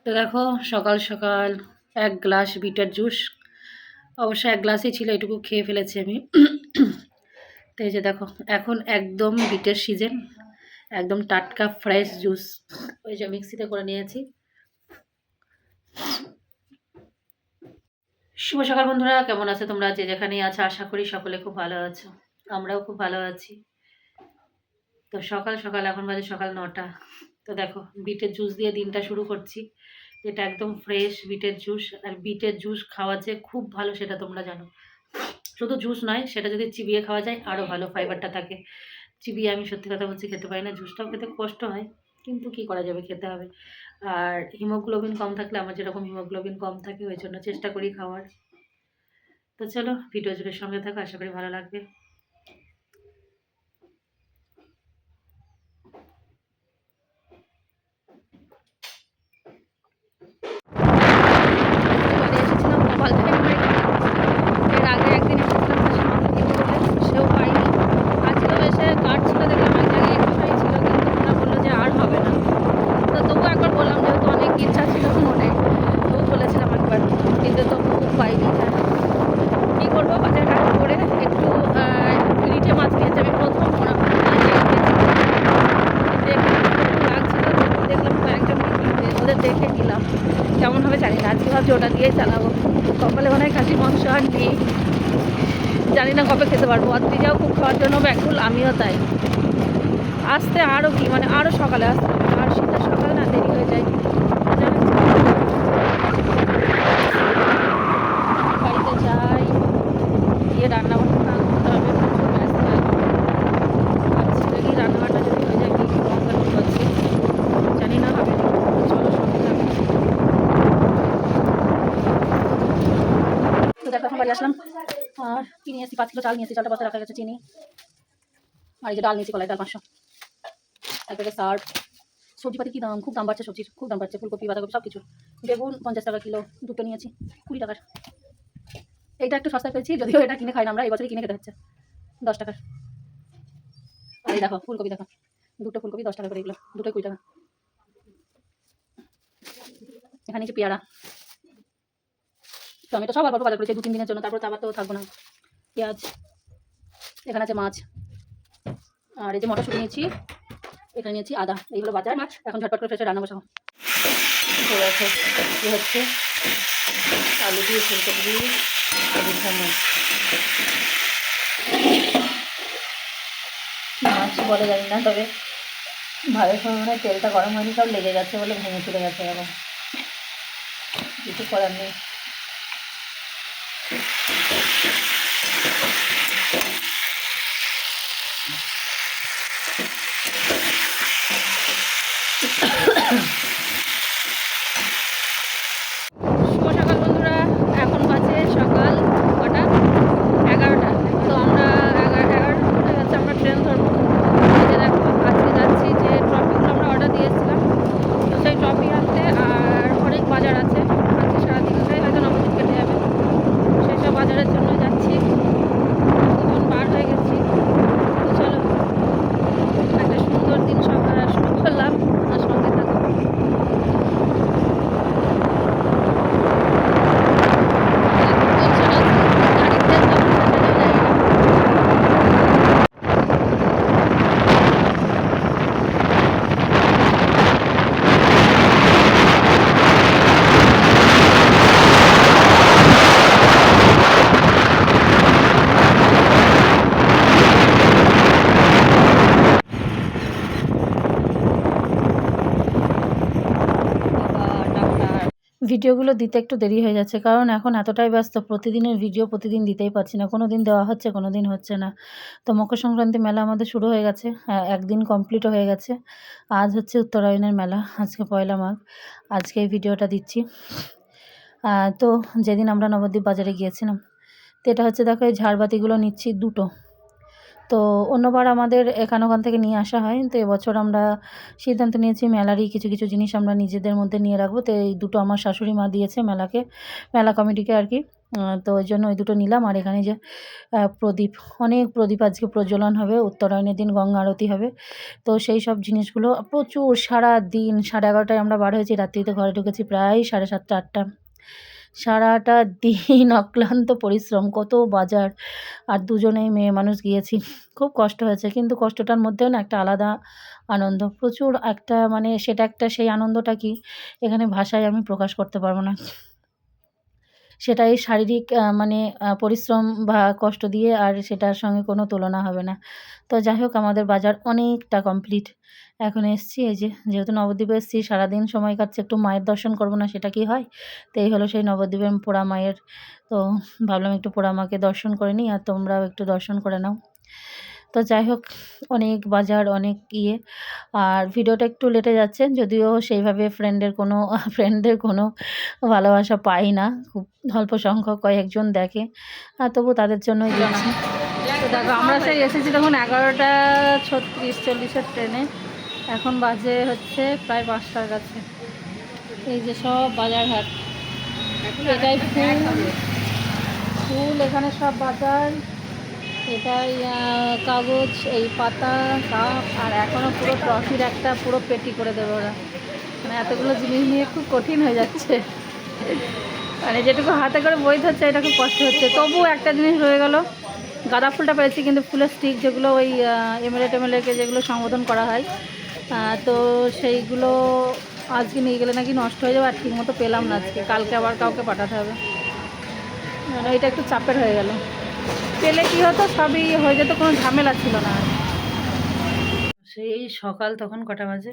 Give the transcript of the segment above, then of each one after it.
তো দেখো সকাল সকাল এক গ্লাস বিটের জুস, অবশ্য এক গ্লাসই ছিল, এটুকু খেয়ে ফেলেছি আমি। তো এই যে দেখো, এখন একদম বিটের সিজন, একদম টাটকা ফ্রেশ জুস ওই যে মিক্সিতে করে নিয়েছি। শুভ সকাল বন্ধুরা, কেমন আছো তোমরা? যে যেখানেই আছো আশা করি সকলে খুব ভালো আছো। আমরাও খুব ভালো আছি। তো সকাল সকাল এখন বাজে সকাল 9টা। তো দেখো বিটের জুস দিয়ে দিনটা শুরু করছি। এটা একদম ফ্রেশ বিটের জুস, আর বিটের জুস খাওয়া যে খুব ভালো সেটা তোমরা জানো। শুধু জুস নয়, সেটা যদি চিবিয়ে খাওয়া যায় আরও ভালো, ফাইবারটা থাকে। চিবিয়ে আমি সত্যি কথা বলছি খেতে পারি না, জুসটাও খেতে কষ্ট হয়, কিন্তু কি করা যাবে, খেতে হবে। আর হিমোগ্লোবিন কম থাকলে, আমার যেরকম হিমোগ্লোবিন কম থাকে, ওই জন্য চেষ্টা করি খাওয়ার। তো চলো ভিডিও জুড়ে সঙ্গে থাকো, আশা করি ভালো লাগবে। এসেছিলাম কপাল থেকে মনে হয়, এর আগে একদিন এসেছিলাম হাসি মাথা কিনতে বলে, সেও পাইনি। আজকেও এসে কার্ড ছিল, দেখলাম এক জায়গায় একটুখানি ছিল, কিন্তু ওরা বললো যে আর হবে না। তো তবু একবার বললাম, যেহেতু অনেক ইচ্ছা ছিল মনে, তবু বলেছিলাম একবার, কিন্তু তবু পাইনি। কী করবো, বাজার হাট করে একটু রিঠে মাছ নিয়েছি। আমি প্রথম মনে হয় দেখলাম লাগছিল, দেখলাম কয়েকজন ওদের দেখে নিলাম। কেমন হবে জানি না, আজকে ভাবছি ওটা দিয়েই চালাবো। কপালে মনে হয় খাসির মাংস আর নেই, জানি না কবে খেতে পারবো। অদ্রিজাও খুব খাওয়ার জন্য ব্যাকুল, আমিও তাই। আসতে আরও কি, মানে আরও সকালে আসতে হবে, আর শীতের সকালে না দেরি হয়ে যায়। বাড়িতে যাই, গিয়ে রান্না বান্না করতে হবে, প্রচুর ব্যস্ত হয়ে যাবো। আর ছেলে গিয়ে রান্নাবান্না যদি হয়ে যায়, কি মঙ্গল হচ্ছে জানি না, হবে না। চলো সঙ্গে থাকো। তো দেখো এখন বাড়ি আসলাম, আর কি নিয়েছি, 5 কিলো চাল নিয়েছি, চালটা পাশে রাখা গেছে, চিনি। আর এই যে ডাল নিয়েছি, কলাই ডাল 500, এক প্যাকেট সার্ফ। সবজিপাতি কী দাম, খুব দাম বাড়ছে, সবজির খুব দাম বাড়ছে, ফুলকপি বাঁধাকপি সব কিছু। বেগুন 50 টাকা কিলো, দুটো নিয়েছি 20 টাকার। এইটা একটু সস্তা পেয়েছি, যদিও এটা কিনে খাই না আমরা, এই বছরই কিনে খেতে হচ্ছে 10 টাকার। আর এই দেখো ফুলকপি, দেখো দুটো ফুলকপি 10 টাকা করে, এগুলো দুটোই 20 টাকা। এখানে যে পেয়ারা, টমেটো সব অল্প বাজার করেছি 2-3 দিনের জন্য, তারপর তো আবার তো থাকবো না। পেঁয়াজ, এখানে আছে মাছ, আর এই যে মটরশুঁটি নিয়েছি, এখানে নিয়েছি আদা। এইগুলো বাজার, এখন ঝটপট করে ফ্রেশে রান্না বসাবো। কি হচ্ছে, আলু দিয়ে ফুলকপি দিয়ে আলু মাছ, মাছ বলে জানি না, তবে ভালোর সময় মনে হয় তেলটা গরম হয়নি, সব লেগে গেছে বলে ভেঙে চলে গেছে, এখন কিছু করার নেই। শুভ সকাল বন্ধুরা, এখন বাজে সকাল কটা, 11টা। তো আমরা 11টা উঠে গেছে, আমরা ট্রেন ধরবো। এই যে দেখো আজকে যাচ্ছি, যে ট্রফিগুলো আমরা অর্ডার দিয়েছিলাম, তো সেই ট্রফি আনতে। আর অনেক বাজার আছে, আজকে সারাদিনটাই হয়তো নবদ্বীপ কেটে যাবে, সেই সব বাজারের জন্য যাচ্ছি। দুজন বার হয়ে গেছি। তো চলো একটা সুন্দর দিন সকাল শুরু করলাম, আর সঙ্গে থাকো। ভিডিওগুলো দিতে একটু দেরি হয়ে যাচ্ছে, কারণ এখন এতটাই ব্যস্ত, প্রতিদিনের ভিডিও প্রতিদিন দিতেই পারছি না, কোনো দিন দেওয়া হচ্ছে, কোনো দিন হচ্ছে না। তো মকর সংক্রান্তি মেলা আমাদের শুরু হয়ে গেছে, একদিন কমপ্লিটও হয়ে গেছে। আজ হচ্ছে উত্তরায়ণের মেলা, আজকে 1লা মাঘ, আজকে এই ভিডিওটা দিচ্ছি। তো যেদিন আমরা নবদ্বীপ বাজারে গিয়েছিলাম, তো এটা হচ্ছে দেখো, এই ঝাড়বাতিগুলো নিচ্ছি দুটো। তো অন্যবার আমাদের ওখান থেকে নিয়ে আসা হয়, তো এবছর আমরা সিদ্ধান্ত নিয়েছি মেলারই কিছু কিছু জিনিস আমরা নিজেদের মধ্যে নিয়ে রাখবো। তো এই দুটো আমার শাশুড়ি মা দিয়েছে মেলা কমিটিকে আর কি। তো ওই জন্য ওই দুটো নিলাম। আর এখানে যে প্রদীপ, অনেক প্রদীপ আজকে প্রজ্বলন হবে, উত্তরায়ণের দিন গঙ্গা আরতি হবে। তো সেই সব জিনিসগুলো প্রচুর, সারাদিন 11:30টায় আমরা বার হয়েছি, রাত্রিতে ঘরে ঢুকেছি প্রায় 7:30 8টা। সারাটা দিন অক্লান্ত পরিশ্রম, কত বাজার, আর দুজনেই মেয়ে মানুষ গিয়েছি। খুব কষ্ট হয়েছে, কিন্তু কষ্টটার মধ্যেও না একটা আলাদা আনন্দ, প্রচুর একটা, মানে সেটা একটা, সেই আনন্দটা কি এখানে ভাষায় আমি প্রকাশ করতে পারবো না। সেটাই শারীরিক মানে পরিশ্রম বা কষ্ট দিয়ে আর সেটার সঙ্গে কোনো তুলনা হবে না। তো যাই হোক, আমাদের বাজার অনেকটা কমপ্লিট। এখন এসছি, এই যে যেহেতু নবদ্বীপে এসছি, সারাদিন সময় কাটছে, একটু মায়ের দর্শন করব না সেটা কি হয়? তো এই হলো সেই নবদ্বীপের পোড়া মায়ের। তো ভাবলাম একটু পোড়া মাকে দর্শন করে নিই, আর তোমরাও একটু দর্শন করে নাও। তো যাই হোক, অনেক বাজার, অনেক ইয়ে, আর ভিডিওটা একটু লেটে যাচ্ছে, যদিও সেইভাবে ফ্রেন্ডদের কোনো ভালোবাসা পাই না, খুব অল্প সংখ্যক কয়েকজন দেখে, আর তবু তাদের জন্যই দিচ্ছি। তো দেখো, আমরা সেই এসেছি তখন 11:36-40 ট্রেনে, এখন বাজে হচ্ছে প্রায় 5টার কাছে। এই যে সব বাজার ঘাট, এটাই ফুল, এখানে সব বাজার, এটাই কাগজ, এই পাতা, কাপ, আর এখনও পুরো ট্রফির একটা পুরো পেটি করে দেবে ওরা। মানে এতগুলো জিনিস নিয়ে খুব কঠিন হয়ে যাচ্ছে, মানে যেটুকু হাতে করে বই ধরছে এটা খুব কষ্ট হচ্ছে। তবু একটা জিনিস রয়ে গেল, গাঁদা ফুলটা পেয়েছি, কিন্তু ফুলের স্টিক যেগুলো ওই এমএলএকে যেগুলো সম্বোধন করা হয়, তো সেইগুলো আজকে নিয়ে গেলে নাকি নষ্ট হয়ে যাবে, আর ঠিক মতো পেলাম না আজকে, কালকে আবার কাউকে পাঠাতে হবে। মানে এটা একটু চাপের হয়ে গেল, পেলে কী হতো, সবই হয়ে যেত, কোনো ঝামেলা ছিল না। সেই সকাল তখন কটা বাজে,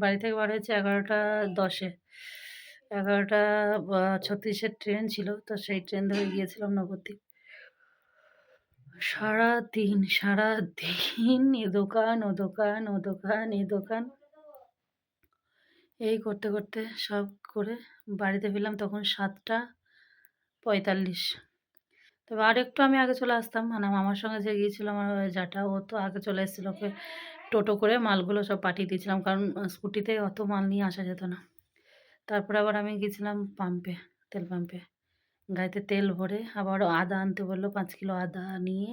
বাড়ি থেকে বার হয়েছে 11:10-এ, 11:36-এর ট্রেন ছিল, তো সেই ট্রেন ধরে গিয়েছিলাম নবদ্বীপ। সারাদিন এ দোকান ও দোকান, ও দোকান এ দোকান, এই করতে করতে সব করে বাড়িতে ফিরলাম তখন 7:45। তবে আর একটু আমি আগে চলে আসতাম, মানে আমার সঙ্গে যে গিয়েছিল আমার জ্যাঠা, ও তো আগে চলে এসেছিলো, ওকে টোটো করে মালগুলো সব পাঠিয়ে দিয়েছিলাম, কারণ স্কুটিতে অত মাল নিয়ে আসা যেত না। তারপরে আবার আমি গেছিলাম পাম্পে, তেল পাম্পে, গাড়িতে তেল ভরে, আবার আদা আনতে বললো, 5 কিলো আদা নিয়ে,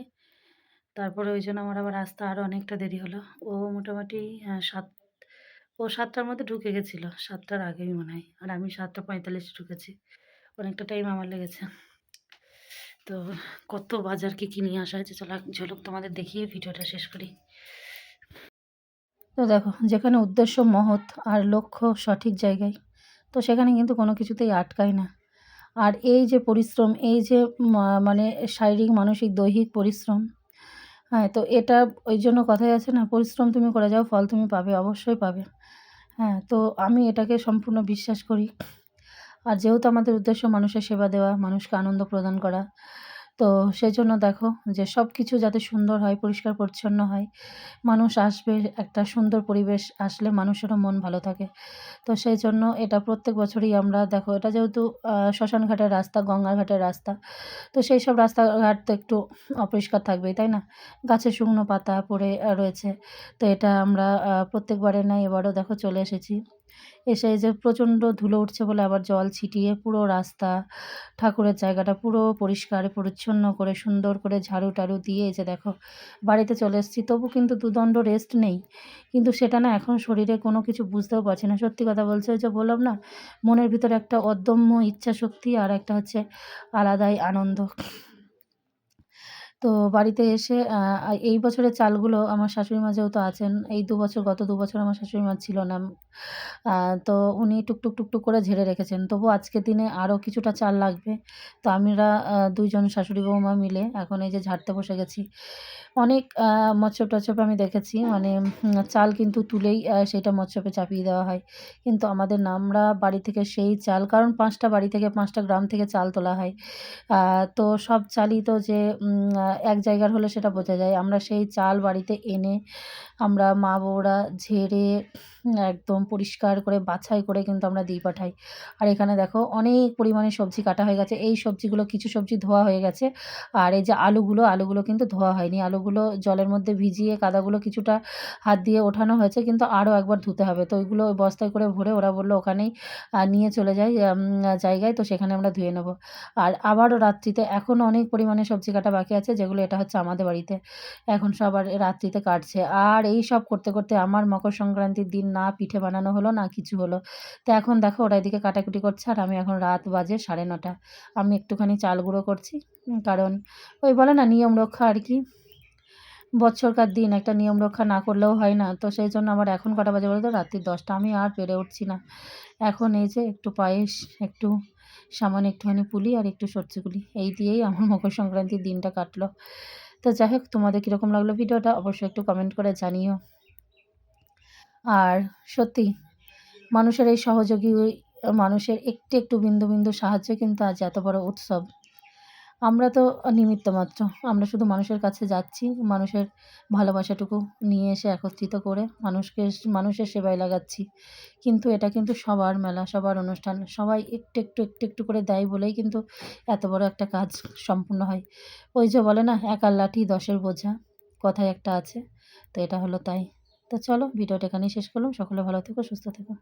তারপরে ওই জন্য আমার আবার আসতে আরও অনেকটা দেরি হলো। ও মোটামুটি 7টার মধ্যে ঢুকে গেছিলো, 7টার আগেই মনে হয়, আর আমি 7:45 ঢুকেছি, অনেকটা টাইম আমার লেগেছে। তো কত বাজার কী নিয়ে আসা হয়েছে, চলো ঝলক তোমাদের দেখিয়ে ভিডিওটা শেষ করি। তো দেখো, যেখানে উদ্দেশ্য মহৎ আর লক্ষ্য সঠিক জায়গায়, তো সেখানে কিন্তু কোনো কিছুতেই আটকায় না। আর এই যে পরিশ্রম, এই যে মানে শারীরিক, মানসিক, দৈহিক পরিশ্রম, হ্যাঁ, তো এটা ওই জন্য কথাই আছে না, পরিশ্রম তুমি করে যাও, ফল তুমি পাবে, অবশ্যই পাবে। হ্যাঁ, তো আমি এটাকে সম্পূর্ণ বিশ্বাস করি। আর যেহেতু আমাদের উদ্দেশ্য মানুষের সেবা দেওয়া, মানুষকে আনন্দ প্রদান করা, তো সেজন্য দেখো যে সব কিছু যাতে সুন্দর হয়, পরিষ্কার পরিচ্ছন্ন হয়, মানুষ আসবে, একটা সুন্দর পরিবেশ আসলে মানুষেরও মন ভালো থাকে। তো সেই জন্য এটা প্রত্যেক বছরই আমরা, দেখো এটা যেহেতু শ্মশান ঘাটের রাস্তা, গঙ্গার ঘাটের রাস্তা, তো সেই সব রাস্তাঘাট তো একটু অপরিষ্কার থাকবেই, তাই না? গাছে শুকনো পাতা পড়ে রয়েছে। তো এটা আমরা প্রত্যেকবারের ন্যায় এবারও দেখো চলে এসেছি। এসে এই যে প্রচণ্ড ধুলো উঠছে বলে আবার জল ছিটিয়ে পুরো রাস্তা, ঠাকুরের জায়গাটা পুরো পরিষ্কার পরিচ্ছন্ন করে, সুন্দর করে ঝাড়ু-টাড়ু দিয়ে এই যে দেখো বাড়িতে চলে এসেছি। তবু কিন্তু দুদণ্ড রেস্ট নেই। কিন্তু সেটা না, এখন শরীরে কোনো কিছু বুঝতেও পারছি না। সত্যি কথা বলছি, ওই যে বললাম না, মনের ভিতরে একটা অদম্য ইচ্ছাশক্তি, আর একটা হচ্ছে আলাদাই আনন্দ। তো বাড়িতে এসে এই বছরের চালগুলো আমার শাশুড়ি মা যেহেতু আছেন, এই ২ বছর, গত ২ বছর আমার শাশুড়ি মা ছিল না। আ তো উনি টুকটুক করে ঝেড়ে রেখেছেন। তবু আজকের দিনে আরও কিছুটা চাল লাগবে। তো আমরা ২ জন শাশুড়ি বৌমা মিলে এখন এই যে ঝাড়তে বসে গেছি। অনেক মচ্ছব-টচ্ছব আমি দেখেছি, মানে চাল কিন্তু তুলেই সেইটা মচ্ছবে চাপিয়ে দেওয়া হয়। কিন্তু আমাদের না, আমরা বাড়ি থেকে সেই চাল, কারণ ৫ টা বাড়ি থেকে, ৫ টা গ্রাম থেকে চাল তোলা হয়। তো সব চালই তো যে এক জায়গার হলে সেটা বোঝা যায়। আমরা সেই চাল বাড়িতে এনে আমরা মা বউরা ঝেড়ে একদম পরিষ্কার করে বাছাই করে কিন্তু আমরা দিয়ে পাঠাই। আর এখানে দেখো অনেক পরিমাণে সবজি কাটা হয়ে গেছে। এই সবজিগুলো কিছু সবজি ধোয়া হয়ে গেছে। আর এই যে আলুগুলো কিন্তু ধোয়া হয়নি। আলুগুলো জলের মধ্যে ভিজিয়ে কাদাগুলো কিছুটা হাত দিয়ে ওঠানো হয়েছে, কিন্তু আরও একবার ধুতে হবে। তো ওইগুলো ওই বস্তায় করে ভরে ওরা বলল ওখানেই নিয়ে চলে যাই জায়গায়, তো সেখানে আমরা ধুয়ে নেব। আর আবারও রাত্রিতে এখনও অনেক পরিমাণে সবজি কাটা বাকি আছে, যেগুলো এটা হচ্ছে আমাদের বাড়িতে এখন সব আর রাত্রিতে কাটছে। আর এই সব করতে, করতে আমার মকর সংক্রান্তির দিন না পিঠে বানানো হলো না কিছু হলো। তো এখন দেখো ওরা এদিকে কাটাকুটি করছে আর আমি এখন রাত বাজে 9:30। আমি একটুখানি চাল গুঁড়ো করছি। কারণ ওই বলে না নিয়ম রক্ষা আর কি। বছরকার দিন একটা নিয়ম রক্ষা না করলেও হয় না। তো সেই জন্য আমার এখন কটা বাজে বলো তো? রাত্রি 10টা। আমি আর পেরে উঠছি না। এখন এই যে একটু পায়েস, একটু সামান্য একটুখানি পুলি আর একটু সরষে এই দিয়েই আমার মকর সংক্রান্তির দিনটা কাটলো। তো যাই হোক, তোমাদের কীরকম লাগলো ভিডিওটা অবশ্যই একটু কমেন্ট করে জানিও। আর সত্যি মানুষের এই সহযোগী মানুষের একটু, একটু বিন্দু, বিন্দু সাহায্যে কিন্তু আজ এত বড় উৎসব। আমরা তো নিমিত্ত মাত্র। আমরা শুধু মানুষের কাছে যাচ্ছি, মানুষের ভালোবাসাটুকু নিয়ে এসে একত্রিত করে মানুষের সেবায় লাগাচ্ছি। কিন্তু এটা কিন্তু সবার মেলা, সবার অনুষ্ঠান। সবাই একটু, একটু, একটু, একটু করে দেয় বলেই কিন্তু এত বড় একটা কাজ সম্পূর্ণ হয়। ওই যে বলে না, একার লাঠি দশের বোঝা, কথায় একটা আছে। তো এটা হলো তাই। তো চলো ভিডিওটা এখানেই শেষ করলাম। সকলে ভালো থেকো, সুস্থ থেকো।